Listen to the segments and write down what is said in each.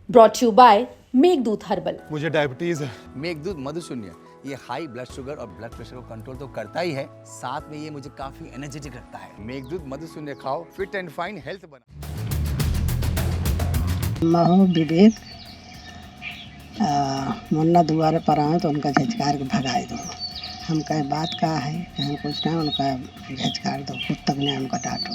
Brought you by Meghdoot herbal. मुझे diabetes है। मेघदूत मधुशून्य ये हाई ब्लड शुगर और ब्लड प्रेशर को कंट्रोल तो करता ही है, साथ में ये मुझे काफी एनर्जेटिक रखता है। मेघदूत मधुशून्य खाओ, फिट एंड फाइन हेल्थ बना। मैं हूँ विवेक। मुन्ना दुआरे पर आए तो उनका झचकार के भगाए दो। हम कहे बात का है, कहीं कुछ नहीं, उनका झचकार दो, खुद तक नहीं उनका डांटो।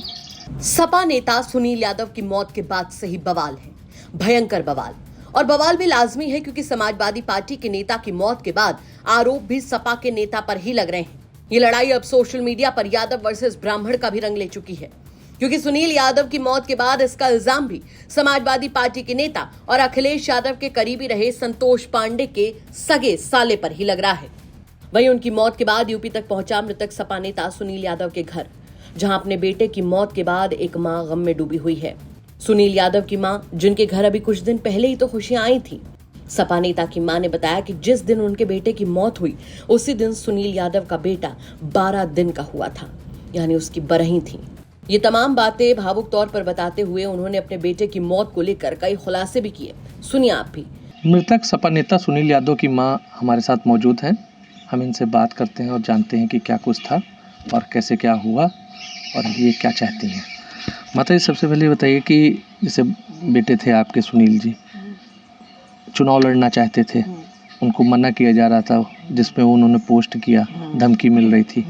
सपा नेता सुनील यादव की मौत के बाद से ही बवाल है, भयंकर बवाल। और बवाल भी लाजमी है क्योंकि समाजवादी पार्टी के नेता की मौत के बाद आरोप भी सपा के नेता पर ही लग रहे हैं। ये लड़ाई अब सोशल मीडिया पर यादव वर्सेस ब्राह्मण का भी रंग ले चुकी है, क्योंकि सुनील यादव की मौत के बाद इसका इल्जाम भी समाजवादी पार्टी के नेता और अखिलेश यादव के करीबी रहे संतोष पांडे के सगे साले पर ही लग रहा है। वहीं उनकी मौत के बाद यूपी तक पहुंचा मृतक सपा नेता सुनील यादव के घर, जहां अपने बेटे की मौत के बाद एक मां गम में डूबी हुई है। सुनील यादव की मां, जिनके घर अभी कुछ दिन पहले ही तो खुशियां आई थी। सपा नेता की मां ने बताया कि जिस दिन उनके बेटे की मौत हुई उसी दिन सुनील यादव का बेटा 12 दिन का हुआ था, यानी उसकी बरही थी। ये तमाम बातें भावुक तौर पर बताते हुए उन्होंने अपने बेटे की मौत को लेकर कई खुलासे भी किए। सुनिए आप भी। मृतक सपा नेता सुनील यादव की मां हमारे साथ मौजूद हैं। हम इनसे बात करते हैं और जानते हैं कि क्या कुछ था और कैसे क्या हुआ और ये क्या चाहती हैं। माता जी, सबसे पहले बताइए कि जैसे बेटे थे आपके सुनील जी, चुनाव लड़ना चाहते थे, उनको मना किया जा रहा था, जिसमें उन्होंने पोस्ट किया, धमकी मिल रही थी,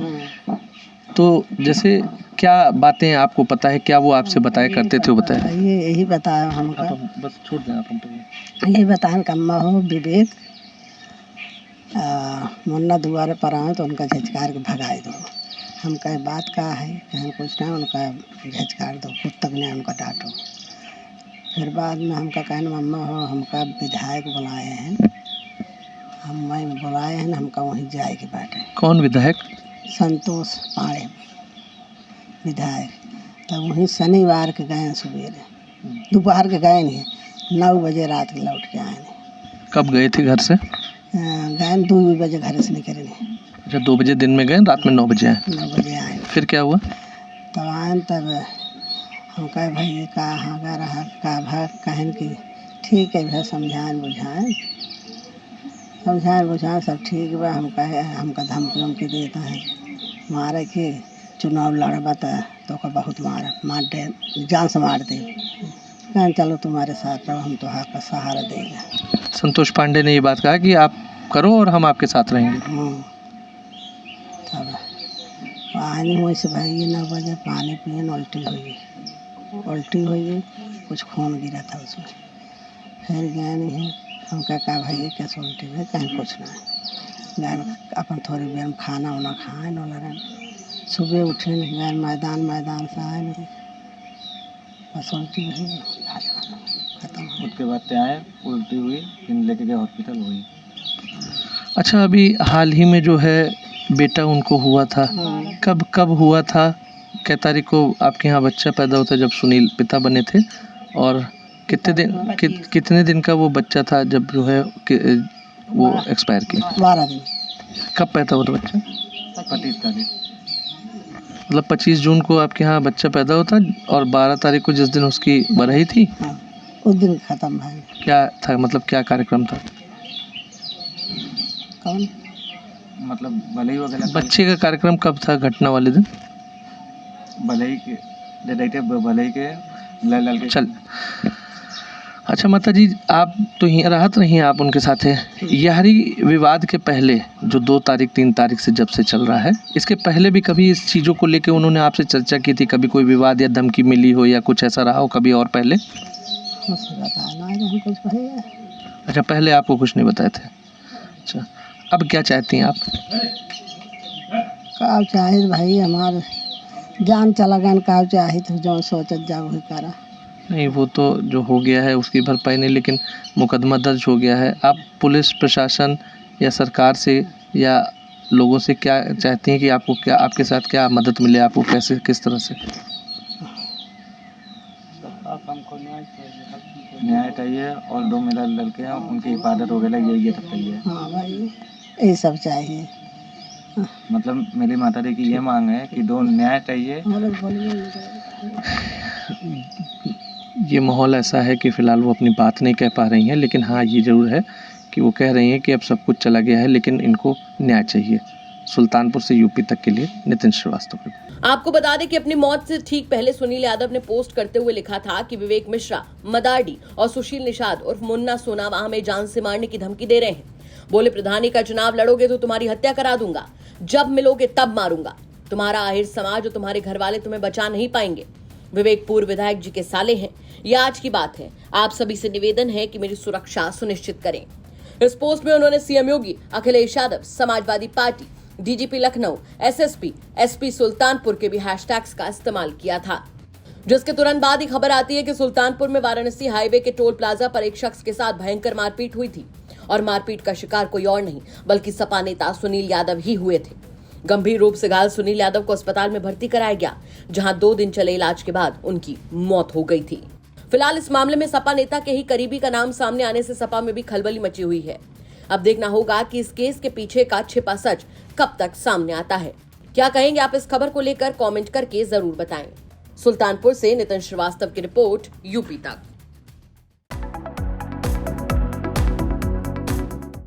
तो जैसे क्या बातें आपको पता है, क्या वो आपसे बताया करते थे, वो बताया? ये यही बताया हमका, बस छोड़ दें आप हमको। यही बताया कि मैं हूँ विवेक। मुन्ना दुआरे पर आए तो उनका झचकार के भगाए दो। हम कहे बात का है, कहीं कुछ नहीं, उनका झचकार दो, खुद तक नहीं उनका डांटो। फिर बाद में हमका कहने मम्मा हो, हमका विधायक बुलाए हैं, हम बुलाए हैं, हमका वहीं जाए के बाटे। कौन विधायक? संतोष पांडे विधायक। तब वहीं शनिवार के गए सवेरे, दोपहर के गए नहीं, 9 बजे रात के लौट के आए नहीं। कब गए थे घर से? गए 2 बजे घर से निकले नहीं। अच्छा, 2 बजे दिन में गए, रात में 9 बजे आए। 9 बजे आए। फिर क्या हुआ? तब आए, तब हम कहे भाई कहाँ का रहा का भाग, कहन की ठीक है भाई, समझाएं बुझाएं सब ठीक बा। हम कहे हमका धमकी वमकी देता है मारे के चुनाव लड़बा तो का बहुत मार दे, जान से मार दे। कहें चलो तुम्हारे साथ रहो, हम तो हाथ का सहारा देंगे। संतोष पांडे ने ये बात कहा कि आप करो और हम आपके साथ रहेंगे। तब पानी हुई से भाई 9 बजे पानी पिए, उल्टी हुई, कुछ खून गिरा था उसमें। फिर गए नहीं, हम कहा भाई कैसे उल्टी हुई, कहीं कुछ नहीं। गए अपन थोड़ी देर में खाना वाना खाए न लगे, सुबह उठे नहीं, गए मैदान से आए नहीं, बस उल्टी हुई, खत्म। उसके बाद आए, उल्टी हुई, फिर लेके गए हॉस्पिटल, हुई। अच्छा, अभी हाल ही में जो है बेटा उनको हुआ था, कब हुआ था? क्या तारीख को आपके यहाँ बच्चा पैदा होता जब सुनील पिता बने थे? और कितने दिन का वो बच्चा था जब जो है वो एक्सपायर किया? 12 दिन। कब पैदा हुआ था बच्चा? 25 तारीख। मतलब 25 जून को आपके यहाँ बच्चा पैदा होता और 12 तारीख को जिस दिन उसकी बरही थी, उस दिन खत्म भाई। क्या था, मतलब क्या कार्यक्रम था? कौन? मतलब भले ही वगैरह बच्चे का कार्यक्रम कब था, घटना वाले दिन? भले ही के लाल के चल। अच्छा माता जी, आप तो यहाँ राहत नहीं, आप उनके साथ हैं। यारी विवाद के पहले जो 2 तारीख 3 तारीख से जब से चल रहा है, इसके पहले भी कभी इस चीज़ों को लेके उन्होंने आपसे चर्चा की थी? कभी कोई विवाद या धमकी मिली हो या कुछ ऐसा रहा हो कभी और पहले? अच्छा, पहले आपको कुछ नहीं बताए थे। अच्छा, अब क्या चाहती हैं आप? का चाहे भाई, हमारे जान चला गया, का चाहे तो जो सोचत जा वही करा। नहीं, वो तो जो हो गया है उसकी भरपाई नहीं, लेकिन मुकदमा दर्ज हो गया है। आप पुलिस प्रशासन या सरकार से या लोगों से क्या चाहती हैं कि आपको क्या, आपके साथ क्या मदद मिले, आपको कैसे, किस तरह से? न्याय चाहिए और 2 मेरा लड़के हैं, उनकी हिफाजत वगैरह ये सब चाहिए। हाँ भाई, ये सब चाहिए। मतलब मेरी माता जी की ये मांग है कि 2 न्याय चाहिए, ये माहौल ऐसा है कि फ़िलहाल वो अपनी बात नहीं कह पा रही हैं, लेकिन हाँ ये ज़रूर है कि वो कह रही हैं कि अब सब कुछ चला गया है, लेकिन इनको न्याय चाहिए। सुल्तानपुर से यूपी तक के लिए नितिन श्रीवास्तव। आपको बता दें कि अपनी मौत से ठीक पहले सुनील यादव ने पोस्ट करते हुए लिखा था कि विवेक मिश्रा, मदारडी और सुशील निषाद उर्फ मुन्ना सोनावा हमें जान से मारने की धमकी दे रहे हैं। बोले प्रधानी का चुनाव लड़ोगे तो तुम्हारी हत्या करा दूंगा, जब मिलोगे तब मारूंगा, तुम्हारा आहिर समाज और तुम्हारे घर वाले तुम्हें बचा नहीं पाएंगे। विवेक पूर्व विधायक जी के साले हैं। ये आज की बात है। आप सभी से निवेदन है कि मेरी सुरक्षा सुनिश्चित करें। इस पोस्ट में उन्होंने CM Yogi, Akhilesh Yadav, Samajwadi Party, DGP Lucknow, SSP, SP Sultanpur के भी हैशटैग्स का इस्तेमाल किया था। जिसके तुरंत बाद ही खबर आती है कि सुल्तानपुर में वाराणसी हाईवे के टोल प्लाजा पर एक शख्स के साथ भयंकर मारपीट हुई थी और मारपीट का शिकार कोई और नहीं बल्कि सपा नेता सुनील यादव ही हुए थे। गंभीर रूप से घायल सुनील यादव को अस्पताल में भर्ती कराया गया, जहां 2 दिन चले इलाज के बाद उनकी मौत हो गई थी। फिलहाल इस मामले में सपा नेता के ही करीबी का नाम सामने आने से सपा में भी खलबली मची हुई है। अब देखना होगा कि इस केस के पीछे का छिपा सच कब तक सामने आता है। क्या कहेंगे आप इस खबर को लेकर कमेंट करके जरूर बताएं। सुल्तानपुर से नितिन श्रीवास्तव की रिपोर्ट, यूपी तक।